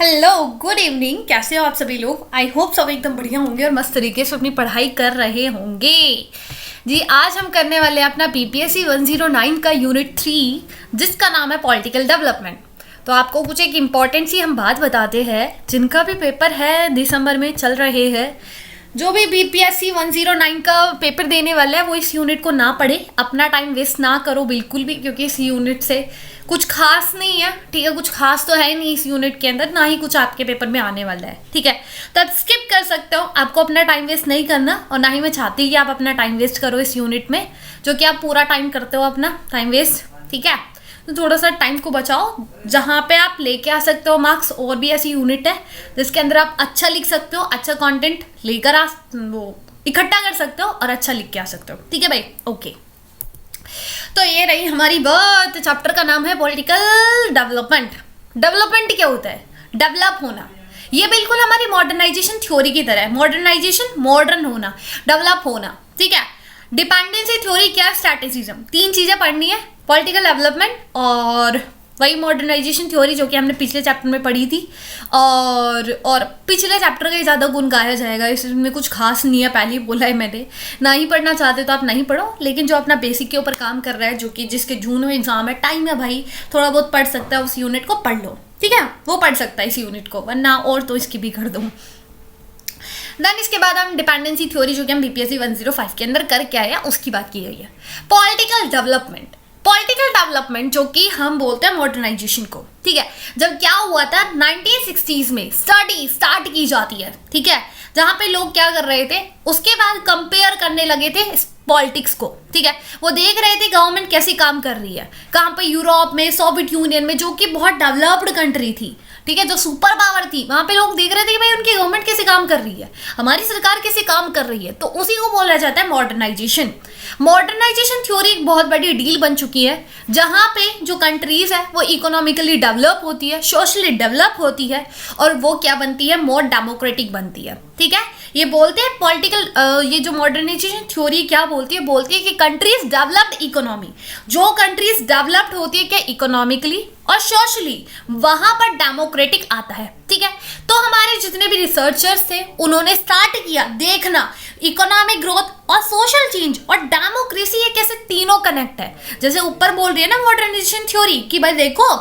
Hello good evening. कैसे हो आप सभी लोग? आई होप सब एकदम बढ़िया होंगे और मस्त तरीके से अपनी पढ़ाई कर रहे होंगे। जी आज हम करने वाले हैं अपना बीपीएससी 109 का यूनिट 3 जिसका नाम है पॉलिटिकल डेवलपमेंट। तो आपको कुछ एक इम्पॉर्टेंट सी हम बात बताते हैं, जिनका भी पेपर है दिसंबर में चल रहे हैं, जो भी बीपीएससी 109 का पेपर देने वाला है वो इस यूनिट को ना पढ़े, अपना टाइम वेस्ट ना करो बिल्कुल भी, क्योंकि इस यूनिट से कुछ खास नहीं है। ठीक है, कुछ खास तो है नहीं इस यूनिट के अंदर, ना ही कुछ आपके पेपर में आने वाला है। ठीक है, तो आप स्किप कर सकते हो, आपको अपना टाइम वेस्ट नहीं करना, और ना ही मैं चाहती कि आप अपना टाइम वेस्ट करो इस यूनिट में, जो कि आप पूरा टाइम करते हो अपना टाइम वेस्ट। ठीक है, तो थोड़ा सा टाइम को बचाओ, जहाँ पे आप लेके आ सकते हो मार्क्स। और भी ऐसी यूनिट है जिसके अंदर आप अच्छा लिख सकते हो, अच्छा कंटेंट लेकर वो इकट्ठा कर सकते हो और अच्छा लिख के आ सकते हो। ठीक है भाई, ओके। तो ये रही हमारी बात। चैप्टर का नाम है पॉलिटिकल डेवलपमेंट। डेवलपमेंट क्या होता है? डेवलप होना। ये बिल्कुल हमारी मॉडर्नाइजेशन थ्योरी की तरह है। मॉडर्नाइजेशन मॉडर्न होना, डेवलप होना। ठीक है, डिपेंडेंसी थ्योरी क्या है? स्ट्रैटेजिज्म। तीन चीजें पढ़नी है, पॉलिटिकल डेवलपमेंट और वही मॉडर्नाइजेशन थ्योरी जो कि हमने पिछले चैप्टर में पढ़ी थी। और पिछले चैप्टर का ही ज़्यादा गुण गाया जाएगा, इसमें कुछ खास नहीं है, पहले ही बोला है मैंने। ना ही पढ़ना चाहते तो आप नहीं पढ़ो, लेकिन जो अपना बेसिक के ऊपर काम कर रहा है, जो कि जिसके जून में एग्जाम है, टाइम है भाई, थोड़ा बहुत पढ़ सकता है, उस यूनिट को पढ़ लो। ठीक है, वो पढ़ सकता है इस यूनिट को, वरना और तो इसकी भी कर दूँ। देन इसके बाद हम डिपेंडेंसी थ्योरी जो कि हम बीपीएससी 105 के अंदर कर के आए हैं उसकी बात की गई है। Political development. पॉलिटिकल डेवलपमेंट जो कि हम बोलते हैं मॉडर्नाइजेशन को। ठीक है, जब क्या हुआ था 1960s में स्टडी स्टार्ट की जाती है। ठीक है, जहाँ पे लोग क्या कर रहे थे, उसके बाद कंपेयर करने लगे थे पॉलिटिक्स को। ठीक है, वो देख रहे थे गवर्नमेंट कैसे काम कर रही है, कहाँ पे यूरोप में, सोवियत यूनियन में, जो कि बहुत डेवलप्ड कंट्री थी। ठीक है, जो सुपर पावर थी, वहां पे लोग देख रहे थे कि भाई उनकी गवर्नमेंट कैसे काम कर रही है, हमारी सरकार कैसे काम कर रही है। तो उसी को बोला जाता है मॉडर्नाइजेशन। मॉडर्नाइजेशन थ्योरी एक बहुत बड़ी डील बन चुकी है, जहां पे जो कंट्रीज है वो इकोनॉमिकली डेवलप होती है, सोशली डेवलप होती है, और वो क्या बनती है, मोर डेमोक्रेटिक बनती है। ठीक है, ये बोलते हैं पॉलिटिकल, ये जो मॉडर्नाइजेशन थ्योरी क्या बोलती है कि कंट्रीज डेवलप्ड इकोनॉमी, जो कंट्रीज डेवलप्ड होती है क्या इकोनॉमिकली और सोशली, वहां पर डेमोक्रेटिक आता है। ठीक है, तो हमारे जितने भी रिसर्चर्स थे उन्होंने स्टार्ट किया देखना इकोनॉमिक ग्रोथ और सोशल चेंज और डेमोक्रेसी, ये कैसे तीनों कनेक्ट है। जैसे ऊपर बोल रही है ना मॉडर्नाइजेशन थ्योरी कि भाई देखो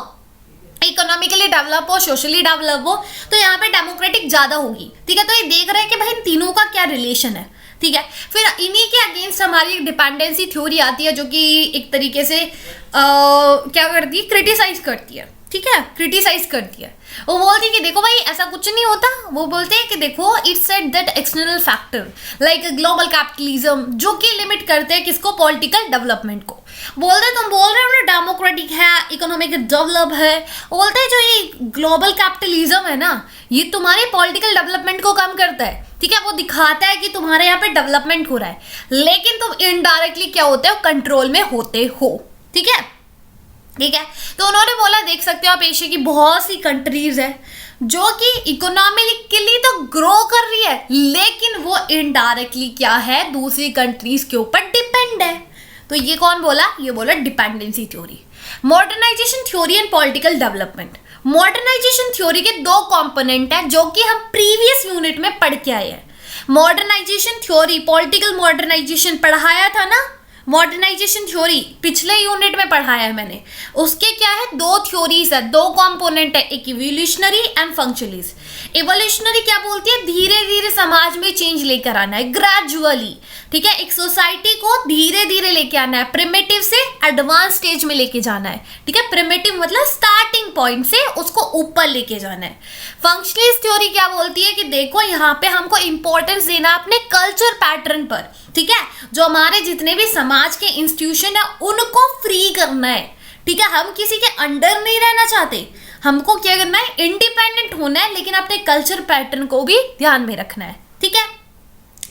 इकोनॉमिकली डेवलप हो, सोशली डेवलप हो, तो यहाँ पे डेमोक्रेटिक ज्यादा होगी। ठीक है, तो ये देख रहे हैं कि भाई इन तीनों का क्या रिलेशन है। ठीक है, फिर इन्हीं के अगेंस्ट हमारी डिपेंडेंसी थ्योरी आती है, जो कि एक तरीके से क्या करती है, क्रिटिसाइज करती है। ठीक है, क्रिटिसाइज करती है। वो बोलती है कि देखो भाई ऐसा कुछ नहीं होता। वो बोलते हैं कि देखो it's said that external factor like global capitalism, जो कि लिमिट करते हैं किसको, पॉलिटिकल डेवलपमेंट को। बोलते हैं तुम बोल रहे हो ना डेमोक्रेटिक है, इकोनॉमिक डेवलप है, बोलते हैं जो ये ग्लोबल कैपिटलिज्म है ना, ये तुम्हारे पॉलिटिकल डेवलपमेंट को कम करता है। ठीक है, वो दिखाता है कि तुम्हारे यहाँ पे डेवलपमेंट हो रहा है, लेकिन तुम इनडायरेक्टली क्या होते हो, कंट्रोल में होते हो। ठीक है, ठीक है, तो उन्होंने बोला देख सकते हो आप एशिया की बहुत सी कंट्रीज है जो कि इकोनॉमिकली तो ग्रो कर रही है, लेकिन वो इनडायरेक्टली क्या है, दूसरी कंट्रीज के ऊपर डिपेंड है। तो ये कौन बोला? ये बोला dependency theory. Modernization theory and political development. Modernization theory के दो कंपोनेंट है जो कि हम प्रीवियस यूनिट में पढ़ के आए हैं। मॉडर्नाइजेशन थ्योरी, पॉलिटिकल मॉडर्नाइजेशन पढ़ाया था ना, मॉडर्नाइजेशन थ्योरी पिछले यूनिट में पढ़ाया है मैंने। उसके क्या है, दो थ्योरीज है, दो कंपोनेंट है, एक इवोल्यूशनरी एंड फंक्शनलिस्ट। इवोल्यूशनरी क्या बोलती है, धीरे धीरे समाज में चेंज लेकर आना है, ग्रेजुअली। ठीक है, एक सोसाइटी को धीरे धीरे लेके आना है, प्रिमिटिव से एडवांस स्टेज में लेके जाना है। ठीक है, प्रिमिटिव मतलब स्टार्टिंग पॉइंट से उसको ऊपर लेके जाना है। फंक्शनलिस्ट थ्योरी क्या बोलती है कि देखो यहाँ पे हमको इंपॉर्टेंस देना अपने कल्चर पैटर्न पर। ठीक है, जो हमारे जितने भी समाज के इंस्टीट्यूशन है उनको फ्री करना है। ठीक है, हम किसी के अंडर नहीं रहना चाहते, हमको क्या करना है, इंडिपेंडेंट होना है, लेकिन अपने कल्चर पैटर्न को भी ध्यान में रखना है। ठीक है,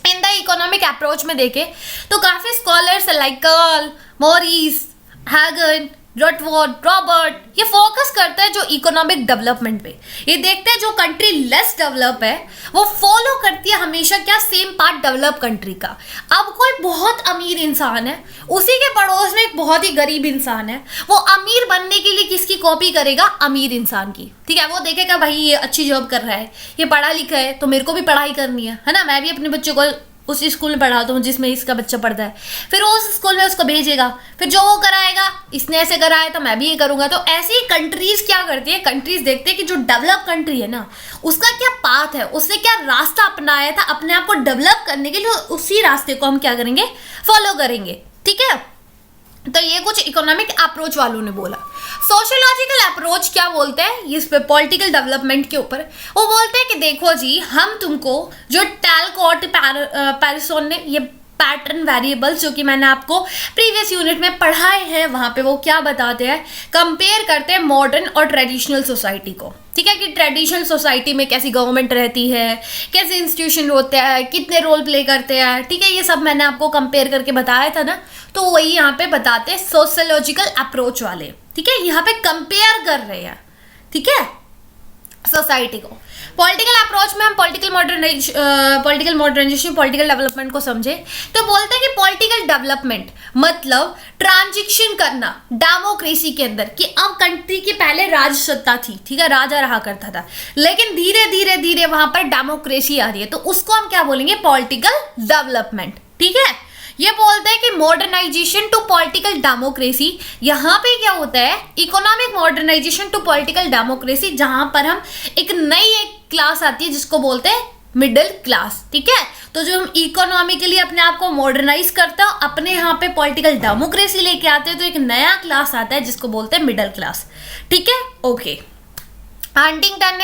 इन द इकोनॉमिक अप्रोच में देखे तो काफी scholars like curl, Morris, Hagen, Robert, ये फोकस करता है जो इकोनॉमिक डेवलपमेंट पे। ये देखते हैं जो कंट्री लेस डेवलप है वो फॉलो करती है हमेशा क्या, सेम पार्ट डेवलप कंट्री का। अब कोई बहुत अमीर इंसान है, उसी के पड़ोस में एक बहुत ही गरीब इंसान है, वो अमीर बनने के लिए किसकी कॉपी करेगा, अमीर इंसान की। ठीक है, वो देखेगा भाई ये अच्छी जॉब कर रहा है, ये पढ़ा लिखा है, तो मेरे को भी पढ़ाई करनी है ना, मैं भी अपने बच्चों को उस स्कूल में पढ़ाता हूँ जिसमें इसका बच्चा पढ़ता है, फिर वो उस स्कूल में उसको भेजेगा, फिर जो वो कराएगा, इसने ऐसे कराया तो मैं भी ये करूँगा। तो ऐसे ही कंट्रीज क्या करती है, कंट्रीज देखते हैं कि जो डेवलप कंट्री है ना, उसका क्या पाथ है, उसने क्या रास्ता अपनाया था अपने आप को डेवलप करने के लिए, उसी रास्ते को हम क्या करेंगे, फॉलो करेंगे। ठीक है, तो ये कुछ इकोनॉमिक अप्रोच वालों ने बोला। सोशियोलॉजिकल अप्रोच क्या बोलते हैं इस पे, पॉलिटिकल डेवलपमेंट के ऊपर, वो बोलते हैं कि देखो जी, हम तुमको जो टैलकॉट पैरिसन ने ये पैटर्न वेरिएबल्स जो कि मैंने आपको प्रीवियस यूनिट में पढ़ाए हैं, वहाँ पे वो क्या बताते हैं, कंपेयर करते हैं मॉडर्न और ट्रेडिशनल सोसाइटी को। ठीक है, कि ट्रेडिशनल सोसाइटी में कैसी गवर्नमेंट रहती है, कैसे इंस्टीट्यूशन होते हैं, कितने रोल प्ले करते हैं। ठीक है, ये सब मैंने आपको कंपेयर करके बताया था ना, तो वही यहाँ पे बताते हैं सोशियोलॉजिकल अप्रोच वाले। ठीक है, यहाँ पे कंपेयर कर रहे हैं, ठीक है, सोसाइटी को। पॉलिटिकल अप्रोच में हम पॉलिटिकल मॉडर्नाइजेशन, पॉलिटिकल डेवलपमेंट को समझे तो बोलते हैं कि पॉलिटिकल डेवलपमेंट मतलब ट्रांजिशन करना डेमोक्रेसी के अंदर, कि अब कंट्री की पहले राज सत्ता थी, ठीक है, राजा रहा करता था, लेकिन धीरे धीरे धीरे वहां पर डेमोक्रेसी आ रही है, तो उसको हम क्या बोलेंगे, पॉलिटिकल डेवलपमेंट। ठीक है, ये बोलते हैं कि मॉडर्नाइजेशन टू पॉलिटिकल डेमोक्रेसी, यहाँ पे क्या होता है, economic modernization to political democracy, जहां पर हम एक क्लास आती है जिसको बोलते हैं मिडिल क्लास। ठीक है, तो जो हम इकोनॉमिकली अपने आप को मॉडर्नाइज करते हो, अपने यहाँ पे पॉलिटिकल डेमोक्रेसी लेके आते हैं, तो एक नया क्लास आता है जिसको बोलते हैं मिडिल क्लास। ठीक है, ओके। हंटिंगटन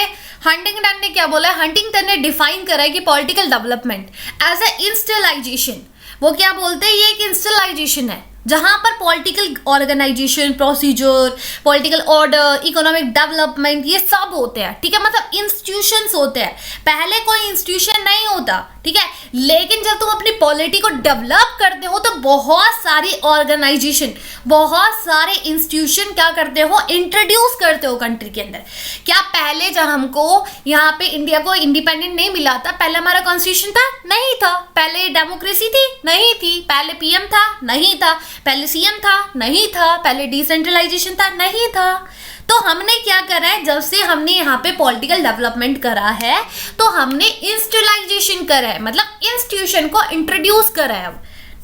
ने क्या बोला है, हंटिंगटन ने डिफाइन करा है कि पॉलिटिकल डेवलपमेंट एज ए इंस्टलाइजेशन, वो क्या बोलते हैं, ये एक इंस्टलाइजेशन है जहां पर political organization, procedure, political order, economic development, ये सब होते हैं। ठीक है, मतलब इंस्टीट्यूशंस होते हैं, पहले कोई इंस्टीट्यूशन नहीं होता। ठीक है, लेकिन जब तुम अपनी पॉलिटी को डेवलप करते हो तो बहुत सारी ऑर्गेनाइजेशन, बहुत सारे इंस्टीट्यूशन क्या करते हो, इंट्रोड्यूस करते हो कंट्री के अंदर। क्या पहले जब हमको यहाँ पे इंडिया को इंडिपेंडेंट नहीं मिला था, पहले हमारा कॉन्स्टिट्यूशन था, नहीं था, पहले डेमोक्रेसी थी, नहीं थी, पहले पीएम था, नहीं था, पहले सीएम था, नहीं था, पहले डिसेंट्रलाइजेशन था, नहीं था। तो हमने क्या करा है, जब से हमने यहाँ पे पॉलिटिकल डेवलपमेंट करा है तो हमने इंस्टीट्यूलाइजेशन करा है, मतलब इंस्टीट्यूशन को इंट्रोड्यूस करा है।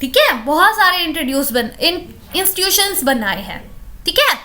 ठीक है, बहुत सारे इंस्टीट्यूशंस बनाए हैं। ठीक है,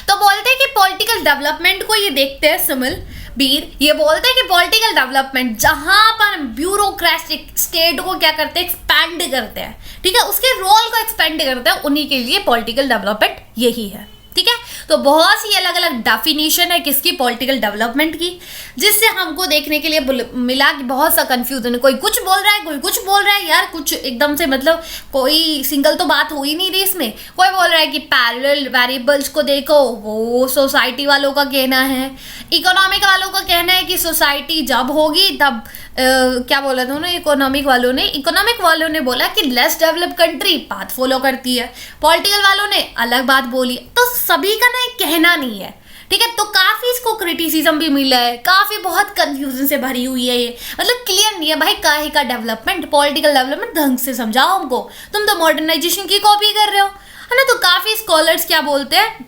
तो बोलते हैं कि पॉलिटिकल डेवलपमेंट को ये देखते हैं सुमिल बीर, ये बोलते हैं कि पॉलिटिकल डेवलपमेंट जहां पर ब्यूरोक्रेटिक स्टेट को क्या करते हैं, एक्सपैंड करते हैं। ठीक है, उसके रोल को एक्सपेंड करते हैं, उन्हीं के लिए पॉलिटिकल डेवलपमेंट यही है। ठीक है, तो बहुत सी अलग अलग डेफिनेशन है किसकी, पॉलिटिकल डेवलपमेंट की, जिससे हमको देखने के लिए मिला कि बहुत सा कंफ्यूजन है, कोई कुछ बोल रहा है, कोई कुछ बोल रहा है, यार कुछ एकदम से मतलब कोई सिंगल तो बात हो ही नहीं रही इसमें। कोई बोल रहा है कि पैरेलल वेरिएबल्स को देखो, वो सोसाइटी वालों का कहना है, इकोनॉमिक वालों का कहना है कि सोसाइटी जब होगी तब क्या बोला था उन्होंने, इकोनॉमिक वालों ने बोला कि less develop country path follow करती है, पॉलिटिकल वालों ने अलग बात बोली, तो सभी का ना एक कहना नहीं है। ठीक है, तो काफी इसको क्रिटिसिज्म भी मिला है, काफी बहुत कंफ्यूजन से भरी हुई है ये, मतलब क्लियर नहीं है भाई काहे का डेवलपमेंट, पॉलिटिकल डेवलपमेंट ढंग से समझाओ हमको, तुम तो मॉडर्नाइजेशन की कॉपी कर रहे हो, है ना। तो काफी स्कॉलर्स क्या बोलते हैं,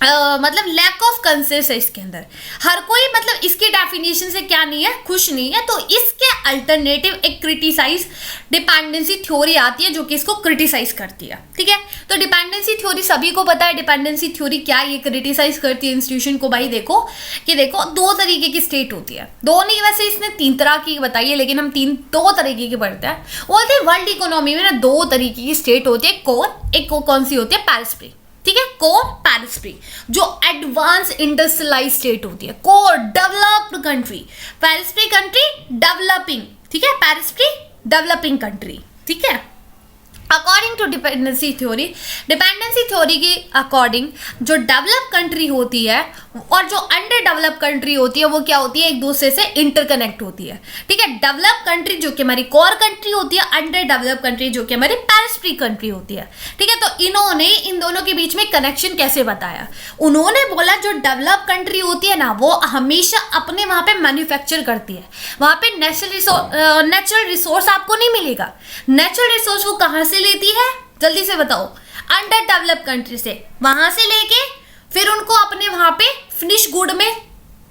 मतलब लैक ऑफ कंसेंसस है इसके अंदर, हर कोई मतलब इसके डेफिनेशन से क्या नहीं है, खुश नहीं है। तो इसके अल्टरनेटिव एक क्रिटिसाइज डिपेंडेंसी थ्योरी आती है जो कि इसको क्रिटिसाइज करती है। ठीक है, तो डिपेंडेंसी थ्योरी सभी को पता है, डिपेंडेंसी थ्योरी क्या ये क्रिटिसाइज करती है इंस्टीट्यूशन को। भाई देखो दो तरीके की स्टेट होती है, दो नहीं वैसे इसने 3 तरह की बताई है, लेकिन हम 2 तरीके की पढ़ते हैं। बोलते हैं वर्ल्ड इकोनॉमी में ना 2 तरीके की स्टेट होती है, कोर, एक कौन सी होती है, पैरिस। ठीक है, कोर पैरिस, जो एडवांस इंडस्ट्रियलाइज स्टेट होती है, core developed country, Paris country developing. ठीक है, पैरिस डेवलपिंग कंट्री। ठीक है, अकॉर्डिंग टू डिपेंडेंसी थ्योरी के अकॉर्डिंग जो डेवलप कंट्री होती है और जो अंडर डेवलप कंट्री होती है वो क्या होती है, एक दूसरे से इंटरकनेक्ट होती है। ठीक है, डेवलप कंट्री जो कि हमारी कोर कंट्री होती है, अंडर डेवलप कंट्री जो कि हमारी पैरिस कंट्री होती है। ठीक है, तो इन्होंने इन दोनों के बीच में कनेक्शन कैसे बताया? उन्होंने बोला जो डेवलप कंट्री होती है ना, वो हमेशा अपने वहां पे मैन्युफैक्चर करती है, वहां पे नेचुरल रिसोर्स आपको नहीं मिलेगा। नेचुरल रिसोर्स वो कहाँ से लेती है, जल्दी से बताओ? अंडर डेवलप कंट्री से, वहां से लेके फिर उनको अपने वहां पे फिनिश गुड में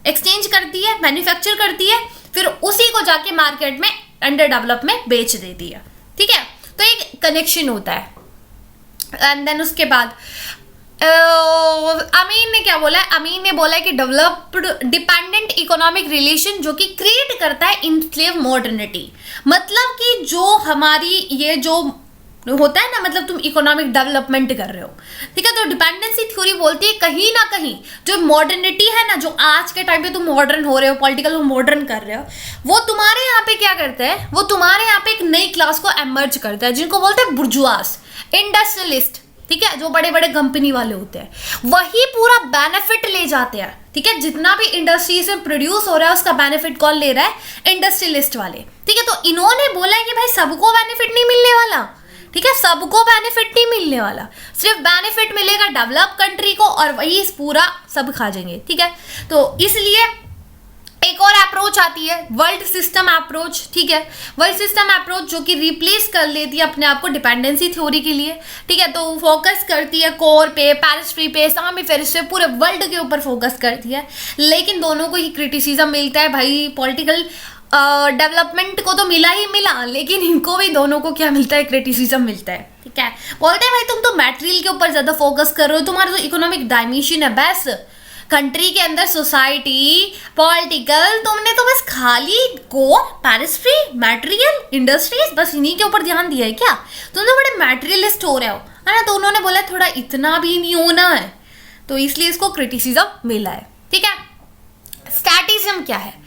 एक्सचेंज करती है, मैन्युफैक्चर करती है, फिर उसी को जाके मार्केट में अंडर डेवलप में बेच देती है। ठीक है, तो एक कनेक्शन होता है। एंड देन उसके बाद अमीन ने क्या बोला है? अमीन ने बोला है कि डेवलप्ड डिपेंडेंट इकोनॉमिक रिलेशन जो कि क्रिएट करता है इनस्लेव मॉडर्निटी। मतलब कि जो हमारी ये जो होता है ना, मतलब तुम इकोनॉमिक डेवलपमेंट कर रहे हो, ठीक है, तो डिपेंडेंसी थ्योरी बोलती है कहीं ना कहीं जो मॉडर्निटी है ना, जो आज के टाइम पे तुम मॉडर्न हो रहे हो, पॉलिटिकल मॉडर्न कर रहे हो, वो तुम्हारे यहाँ पे क्या करता है, वो तुम्हारे यहाँ पे एक नई क्लास को एमर्ज करता है, जिनको बोलते हैं बुर्जुआस, इंडस्ट्रियलिस्ट। ठीक है, जो बड़े बड़े कंपनी वाले होते हैं, वही पूरा बेनिफिट ले जाते हैं। ठीक है, जितना भी इंडस्ट्रीज में प्रोड्यूस हो रहा है उसका बेनिफिट कौन ले रहा है? इंडस्ट्रियलिस्ट वाले। ठीक है, तो इन्होंने बोला है कि भाई सबको बेनिफिट नहीं मिलने वाला। ठीक है, सबको बेनिफिट नहीं मिलने वाला, सिर्फ बेनिफिट मिलेगा डेवलप कंट्री को और वही पूरा सब खा जाएंगे। ठीक है, तो इसलिए एक और अप्रोच आती है वर्ल्ड सिस्टम अप्रोच। ठीक है, वर्ल्ड सिस्टम अप्रोच जो कि रिप्लेस कर लेती है अपने आप को डिपेंडेंसी थ्योरी के लिए। ठीक है, तो फोकस करती है कोर पे, पेरिस ट्री पे, सामी फेरिस पे, पूरे वर्ल्ड के ऊपर फोकस करती है। लेकिन दोनों को ही क्रिटिसिज्म मिलता है भाई, पॉलिटिकल डेवलपमेंट को तो मिला ही मिला, लेकिन इनको भी दोनों को क्या मिलता है? क्रिटिसिज्म मिलता है। ठीक है, बोलते हैं भाई तुम तो मटेरियल के ऊपर ज्यादा फोकस कर रहे हो, तुम्हारा तो इकोनॉमिक डायमेंशन है बस कंट्री के अंदर, सोसाइटी, पॉलिटिकल, तुमने तो बस खाली कोर, पेरिस्ट्री, मटेरियल, इंडस्ट्रीज, बस इन्हीं के ऊपर ध्यान दिया है क्या? तुम तो बड़े मटेरियलिस्ट हो रहे हो, है ना? तो उन्होंने बोला थोड़ा इतना भी नहीं होना है, तो इसलिए इसको क्रिटिसिज्म मिला है। ठीक है, स्टैटिज्म क्या है?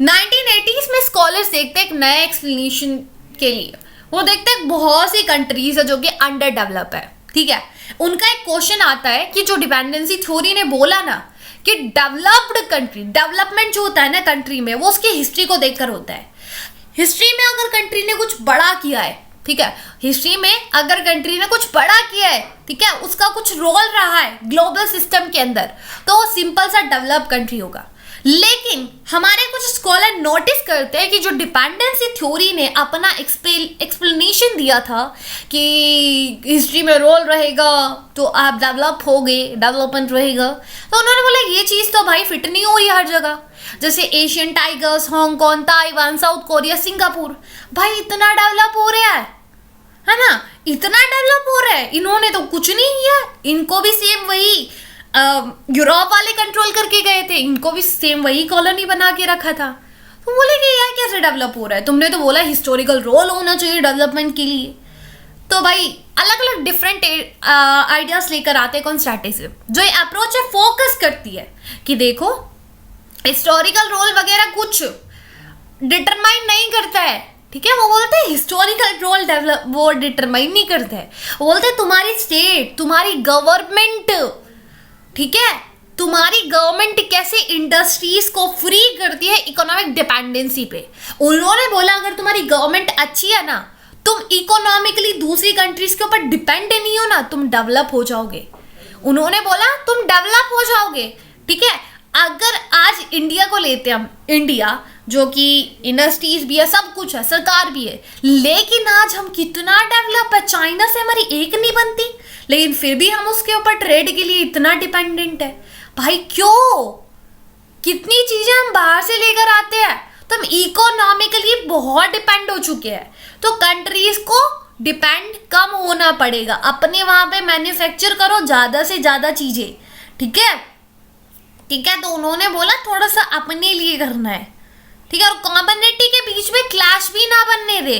1980s में स्कॉलर्स देखते हैं एक नए एक्सप्लेनेशन के लिए, वो देखते हैं बहुत सी कंट्रीज है जो कि अंडर डेवलप है। ठीक है, उनका एक क्वेश्चन आता है कि जो डिपेंडेंसी थ्योरी ने बोला ना कि डेवलप्ड कंट्री, डेवलपमेंट जो होता है ना कंट्री में, वो उसकी हिस्ट्री को देखकर होता है। हिस्ट्री में अगर कंट्री ने कुछ बड़ा किया है, ठीक है, हिस्ट्री में अगर कंट्री ने कुछ बड़ा किया है, ठीक है, उसका कुछ रोल रहा है ग्लोबल सिस्टम के अंदर, तो वो सिंपल सा डेवलप कंट्री होगा। लेकिन हमारे कुछ स्कॉलर नोटिस करते हैं कि जो डिपेंडेंसी थ्योरी ने अपना एक्सप्लेनेशन दिया था कि हिस्ट्री में रोल रहेगा तो आप डेवलप होगे, डेवलपमेंट रहेगा, तो उन्होंने बोला ये चीज़ तो भाई फिट नहीं हो रही हर जगह। जैसे Asian tigers, Hong Kong, Taiwan, south Korea, Singapore, भाई इतना डेवलप हो रहा है ना, इतना डेवलप हो रहा है, इन्होंने तो कुछ नहीं किया। इनको भी सेम वही यूरोप वाले कंट्रोल करके गए थे, इनको भी सेम वही कॉलोनी बना के रखा था। तो बोले कि यार कैसे डेवलप हो रहा है, तुमने तो बोला हिस्टोरिकल रोल होना चाहिए डेवलपमेंट के लिए। तो भाई अलग अलग डिफरेंट आइडियाज लेकर आते हैं कौन? स्ट्रैटेजिज्म। जो ये अप्रोच है फोकस करती है कि देखो हिस्टोरिकल रोल वगैरह कुछ डिटरमाइन नहीं करता है। ठीक है, वो बोलते हैं हिस्टोरिकल रोल डेवलप वो डिटरमाइन नहीं करता है, वो बोलते हैं तुम्हारी स्टेट, तुम्हारी गवर्नमेंट, ठीक है, तुम्हारी गवर्नमेंट कैसे इंडस्ट्रीज को फ्री करती है इकोनॉमिक डिपेंडेंसी पे। उन्होंने बोला अगर तुम्हारी गवर्नमेंट अच्छी है ना, तुम इकोनॉमिकली दूसरी कंट्रीज के ऊपर डिपेंड नहीं हो ना, तुम डेवलप हो जाओगे। उन्होंने बोला तुम डेवलप हो जाओगे। ठीक है, अगर आज इंडिया को लेते हैं हम, इंडिया जो कि इंडस्ट्रीज भी है, सब कुछ है, सरकार भी है, लेकिन आज हम कितना डेवलप है, चाइना से हमारी एक नहीं बनती, लेकिन फिर भी हम उसके ऊपर ट्रेड के लिए इतना डिपेंडेंट है। भाई क्यों? कितनी चीजें हम बाहर से लेकर आते हैं, तो हम इकोनॉमिकली बहुत डिपेंड हो चुके हैं। तो कंट्रीज को डिपेंड कम होना पड़ेगा, अपने वहां पे मैन्युफैक्चर करो ज्यादा से ज्यादा चीजें। ठीक है, ठीक है, तो उन्होंने बोला थोड़ा सा अपने लिए करना है। ठीक है, और कम्युनिटी के बीच में क्लैश भी ना बनने दे।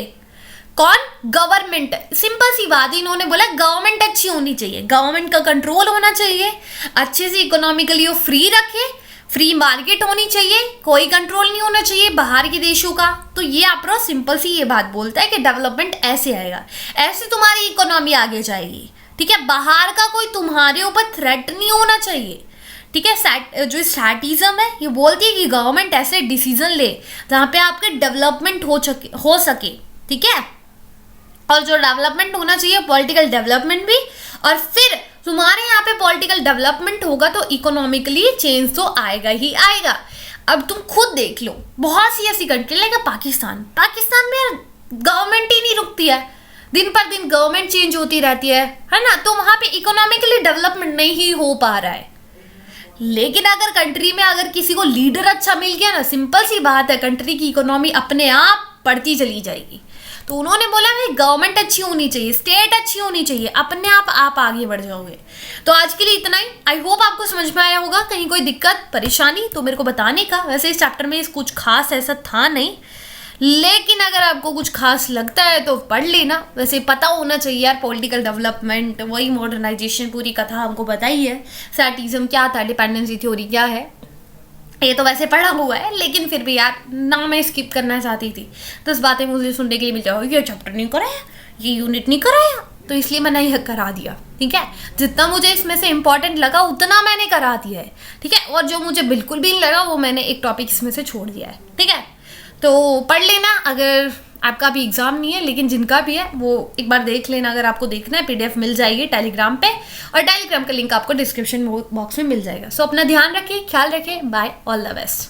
कौन? गवर्नमेंट। सिंपल सी बात, इन्होंने बोला गवर्नमेंट अच्छी होनी चाहिए, गवर्नमेंट का कंट्रोल होना चाहिए, अच्छे से इकोनॉमिकली वो फ्री रखे, फ्री मार्केट होनी चाहिए, कोई कंट्रोल नहीं होना चाहिए बाहर के देशों का। तो ये अप्रोच सिंपल सी ये बात बोलता है कि डेवलपमेंट ऐसे आएगा, ऐसे तुम्हारी इकोनॉमी आगे जाएगी। ठीक है, बाहर का कोई तुम्हारे ऊपर थ्रेट नहीं होना चाहिए। ठीक है, जो स्ट्रैटिज्म है ये बोलती है कि गवर्नमेंट ऐसे डिसीजन ले जहाँ पे आपके डेवलपमेंट हो सके। ठीक है, और जो डेवलपमेंट होना चाहिए पॉलिटिकल डेवलपमेंट भी और फिर तुम्हारे यहाँ पे पॉलिटिकल डेवलपमेंट होगा तो इकोनॉमिकली चेंज तो आएगा ही आएगा। अब तुम खुद देख लो, बहुत सी ऐसी कंट्री लाइक पाकिस्तान में गवर्नमेंट ही नहीं रुकती है, दिन पर दिन गवर्नमेंट चेंज होती रहती है ना, तो वहां पे इकोनॉमिकली डेवलपमेंट नहीं ही हो पा रहा है। लेकिन अगर कंट्री में अगर किसी को लीडर अच्छा मिल गया ना, सिंपल सी बात है, कंट्री की इकोनॉमी अपने आप बढ़ती चली जाएगी। तो उन्होंने बोला भाई गवर्नमेंट अच्छी होनी चाहिए, स्टेट अच्छी होनी चाहिए, अपने आप आगे बढ़ जाओगे। तो आज के लिए इतना ही। आई होप आपको समझ में आया होगा। कहीं कोई दिक्कत परेशानी तो मेरे को बताने का। वैसे इस चैप्टर में कुछ खास ऐसा था नहीं, लेकिन अगर आपको कुछ खास लगता है तो पढ़ लेना। वैसे पता होना चाहिए यार, पॉलिटिकल डेवलपमेंट, वही मॉडर्नाइजेशन, पूरी कथा हमको बताई है। सैटिज्म क्या था, डिपेंडेंसी थ्योरी क्या है, ये तो वैसे पढ़ा हुआ है, लेकिन फिर भी यार ना मैं स्किप करना चाहती थी। 10 बातें मुझे सुनने के लिए मिल जाओ, ये चैप्टर नहीं कराया, ये यूनिट नहीं कराया, तो इसलिए मैंने यह करा दिया। ठीक है, जितना मुझे इसमें से इंपॉर्टेंट लगा उतना मैंने करा दिया है। ठीक है, और जो मुझे बिल्कुल भी नहीं लगा वो मैंने एक टॉपिक इसमें से छोड़ दिया है। ठीक है, तो पढ़ लेना अगर आपका भी एग्जाम नहीं है, लेकिन जिनका भी है वो एक बार देख लेना। अगर आपको देखना है PDF मिल जाएगी टेलीग्राम पे, और टेलीग्राम का लिंक आपको डिस्क्रिप्शन बॉक्स में मिल जाएगा। सो अपना ध्यान रखें, ख्याल रखें, बाय, ऑल द बेस्ट।